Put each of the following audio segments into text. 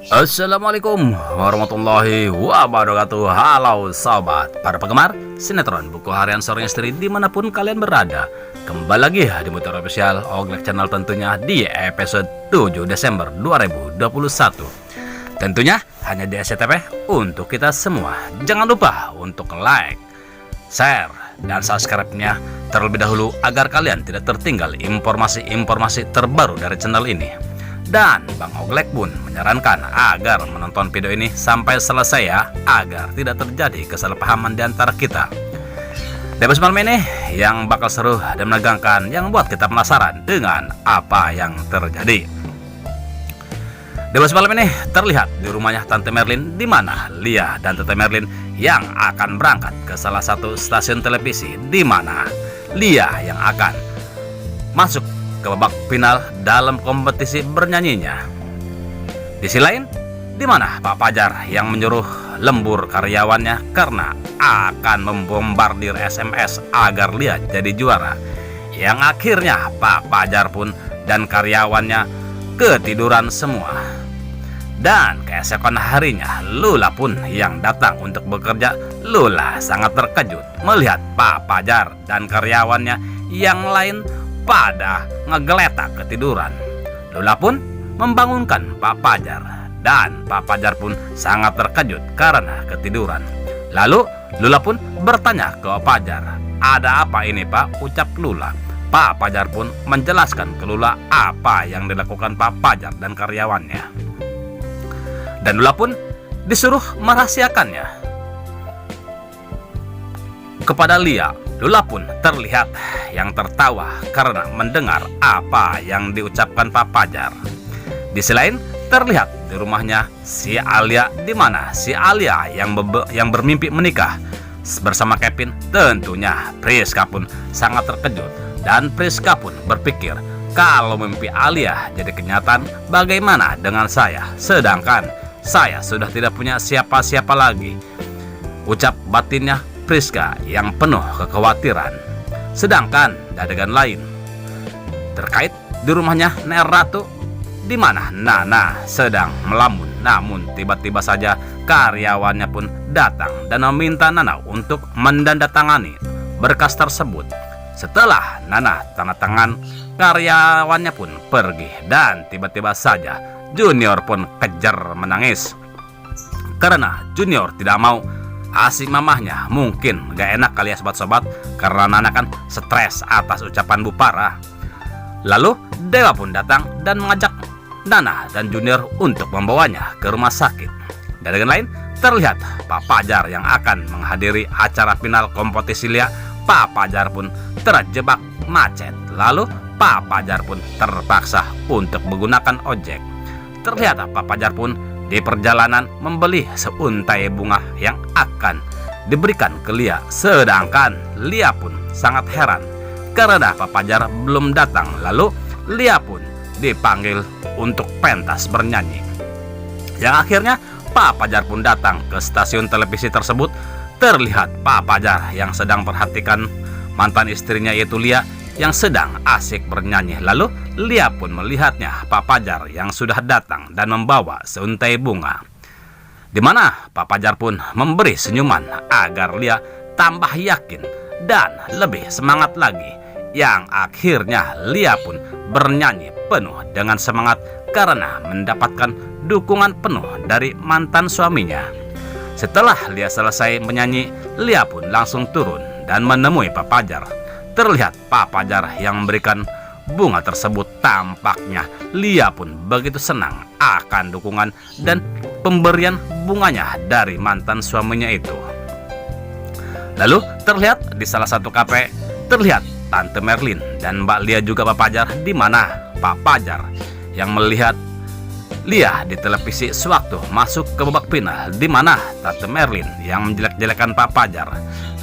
Assalamualaikum warahmatullahi wabarakatuh. Halo sobat, para penggemar sinetron Buku Harian Seorang Istri dimanapun kalian berada. Kembali lagi di Mutar Official Oglek Channel tentunya di episode 7 Desember 2021. Tentunya hanya di SCTV untuk kita semua. Jangan lupa untuk like, share, dan subscribe-nya terlebih dahulu agar kalian tidak tertinggal informasi-informasi terbaru dari channel ini. Dan Bang Oglek pun menyarankan agar menonton video ini sampai selesai ya, agar tidak terjadi kesalahpahaman di antara kita. Di episode malam ini yang bakal seru dan menegangkan, yang buat kita penasaran dengan apa yang terjadi. Di episode malam ini terlihat di rumahnya Tante Merlin, di mana Lia dan Tante Merlin yang akan berangkat ke salah satu stasiun televisi, di mana Lia yang akan masuk ke babak final dalam kompetisi bernyanyinya. Di sisi lain, di mana Pak Pajar yang menyuruh lembur karyawannya karena akan membombardir SMS agar Lia jadi juara. Yang akhirnya Pak Pajar pun dan karyawannya ketiduran semua. Dan keesokan harinya Lula pun yang datang untuk bekerja. Lula sangat terkejut melihat Pak Pajar dan karyawannya yang lain pada ngegeletak ketiduran. Lula pun membangunkan Pak Pajar, dan Pak Pajar pun sangat terkejut karena ketiduran. Lalu Lula pun bertanya ke Pak Pajar, "Ada apa ini, Pak?" ucap Lula. Pak Pajar pun menjelaskan ke Lula apa yang dilakukan Pak Pajar dan karyawannya. Dan Lula pun disuruh merahasiakannya kepada Lia. Lula pun terlihat yang tertawa karena mendengar apa yang diucapkan Pak Pajar. Di sisi lain terlihat di rumahnya si Alia, di mana si Alia yang bermimpi menikah bersama Kevin. Tentunya Priska pun sangat terkejut, dan Priska pun berpikir, kalau mimpi Alia jadi kenyataan, bagaimana dengan saya? Sedangkan saya sudah tidak punya siapa-siapa lagi, ucap batinnya Priska yang penuh kekhawatiran. Sedangkan di adegan lain terkait di rumahnya Ner Ratu, di mana Nana sedang melamun, namun tiba-tiba saja karyawannya pun datang dan meminta Nana untuk mendandatangani berkas tersebut. Setelah Nana tanda tangan, karyawannya pun pergi, dan tiba-tiba saja Junior pun kejar menangis karena Junior tidak mau asik mamahnya. Mungkin gak enak kali ya sobat-sobat, karena Nana kan stres atas ucapan Bu Para. Lalu Dewa pun datang dan mengajak Nana dan Junior untuk membawanya ke rumah sakit. Dari adegan lain terlihat Pak Pajar yang akan menghadiri acara final kompetisi Lia. Pak Pajar pun terjebak macet, lalu Pak Pajar pun terpaksa untuk menggunakan ojek. Terlihat Pak Pajar pun di perjalanan membeli seuntai bunga yang akan diberikan ke Lia. Sedangkan Lia pun sangat heran karena Pak Pajar belum datang. Lalu Lia pun dipanggil untuk pentas bernyanyi. Yang akhirnya Pak Pajar pun datang ke stasiun televisi tersebut. Terlihat Pak Pajar yang sedang perhatikan mantan istrinya, yaitu Lia, yang sedang asik bernyanyi. Lalu Lia pun melihatnya Pak Pajar yang sudah datang dan membawa seuntai bunga, di mana Pak Pajar pun memberi senyuman agar Lia tambah yakin dan lebih semangat lagi. Yang akhirnya Lia pun bernyanyi penuh dengan semangat karena mendapatkan dukungan penuh dari mantan suaminya. Setelah Lia selesai menyanyi, Lia pun langsung turun dan menemui Pak Pajar. Terlihat Pak Pajar yang memberikan bunga tersebut. Tampaknya Lia pun begitu senang akan dukungan dan pemberian bunganya dari mantan suaminya itu. Lalu terlihat di salah satu kafe terlihat Tante Merlin dan Mbak Lia juga Pak Pajar, di mana Pak Pajar yang melihat Lia di televisi sewaktu masuk ke babak final, di mana Tante Merlin yang menjelek-jelekan Pak Pajar.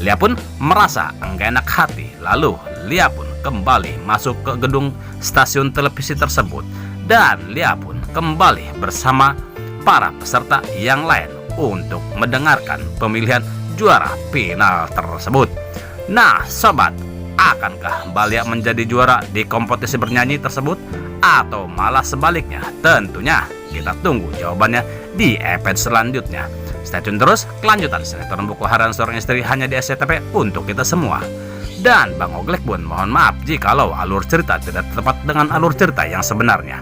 Lia pun merasa enggak enak hati. Lalu Lia pun kembali masuk ke gedung stasiun televisi tersebut, dan Lia pun kembali bersama para peserta yang lain untuk mendengarkan pemilihan juara final tersebut. Nah sobat, akankah Mbak Lia menjadi juara di kompetisi bernyanyi tersebut, atau malah sebaliknya? Tentunya Kita tunggu jawabannya di episode selanjutnya. Stay tune terus, kelanjutan sinetron Buku Harian Seorang Istri hanya di SCTV untuk kita semua. Dan Bang Oglek pun mohon maaf jikalau alur cerita tidak tepat dengan alur cerita yang sebenarnya.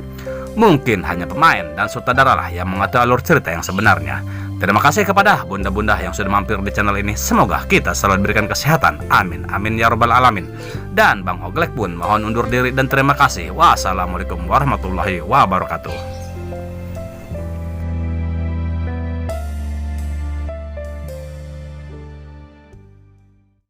Mungkin hanya pemain dan sutradara lah yang mengatur alur cerita yang sebenarnya. Terima kasih kepada bunda-bunda yang sudah mampir di channel ini. Semoga kita selalu diberikan kesehatan. Amin, amin ya robbal alamin. Dan Bang Oglek pun mohon undur diri dan terima kasih. Wassalamualaikum warahmatullahi wabarakatuh.